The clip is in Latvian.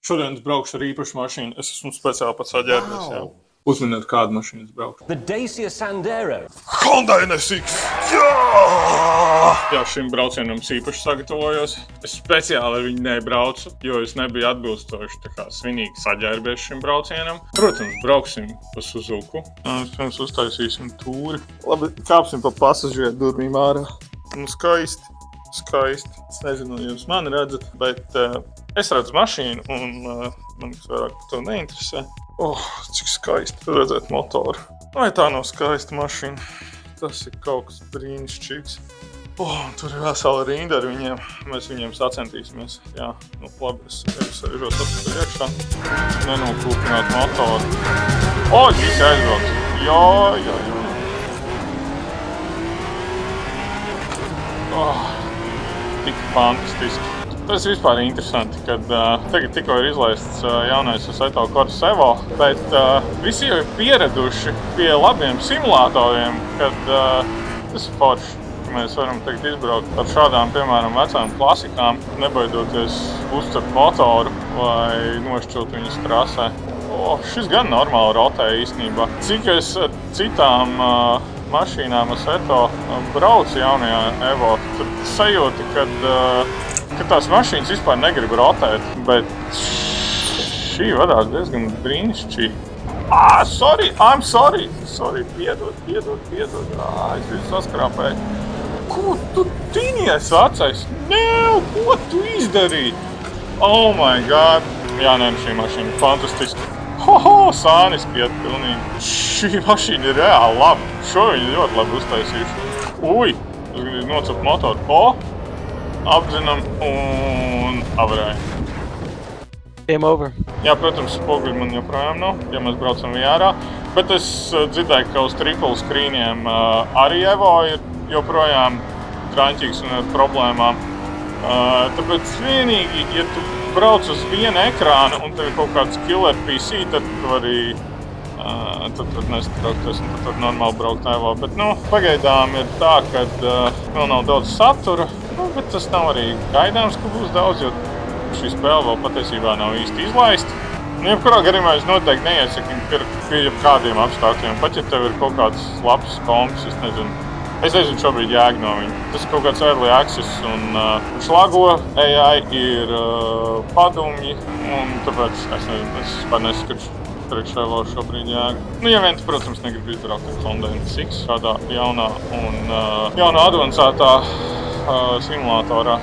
Šodien es braukšu ar īpašu mašīnu. Es esmu speciāli pats saģērbies. Wow. Uzminiet, kādu mašīnu es braukšu. The Dacia Sandero. Hyundai NSX! Jā! Jā, šim braucienam es īpaši sagatavojos. Es speciāli ar viņu nebraucu, jo es nebiju atbilstoši tā kā svinīgi saģērbies šim braucienam. Protams, brauksim pa Suzuku. Mēs uztaisīsim tūri. Labi, kāpsim pa pasažieru durvīm ārā. Nu, skaisti. Es nezinu, jūs mani redzat, bet es redzu mašīnu un man vairāk par to neinteresē. Cik skaisti tur redzēt motoru. Vai tā nav skaista mašīna? Tas ir kaut kas brīnišķīgs. Tur ir vesela rinda ar viņiem. Mēs viņiem sacentīsimies. Jā, nu labi, es sēžos atpakaļ iekšā. Nenokūpināt motoru. Šis aizbrauc. Jā. Tik fantastiski. Tas vispār ir interesanti, kad tagad tikko ir izlaists jaunais Assetto Corsa Evo, bet visi jau ir pieraduši pie labiem simulatoriem, kad tas ir forši. Mēs varam tagad izbraukt ar šādām, piemēram, vecām klasikām, nebaidoties uzcert motoru vai nošķilt viņas trasē. Šis gan normāli rotē īstenībā. Cik es ar citām mašīnām Assetto braucu jaunajā Evo, tad sajūta, ka tās mašīnas vispār negrib rotēt, bet šī vadās diezgan brīnišķīgi. I'm sorry, piedod. Es visu saskrāpēju. Ko tu tinies, vecais? Nē, ko tu izdarīji? Oh my god. Jā, šī mašīna fantastiska. Sāniski iet pilnīgi. Šī mašīna ir reāli laba. Šo viņi ļoti labi uztaisījuši. Es gribu nocapt motoru. Apdzinam un avarēja. Game over. Jā, protams, spoguļi man joprojām nav, ja mēs braucam VR. Bet es dzirdēju, ka uz triple screeniem arī Evo ir joprojām traņķīgs un ar problēmām. Tāpēc vienīgi, ja tu brauc uz vienu ekrānu un tev ir kaut kāds killer PC, tad tu vari nesatraukties un tad var normāli braukt Evo. Bet, pagaidām ir tā, ka vēl nav daudz satura, bet tas nav arī gaidāms, ka būs daudz, jo šī spēle vēl patiesībā nav īsti izlaista. Jebkurā gadījumā es noteikti neiesaku pie kādiem apstākļiem. Pat ja tev ir kaut kāds labs komps, es nezinu šobrīd jēgu no viņa. Tas ir kaut kāds early access un šlago AI ir padumji, un tāpēc es vispār neskatu priekš Evo šobrīd jēgu. Ja vien tu, protams, negribi izbraukt ar Hyundai NSX šādā jaunā un advancētā simulatorā.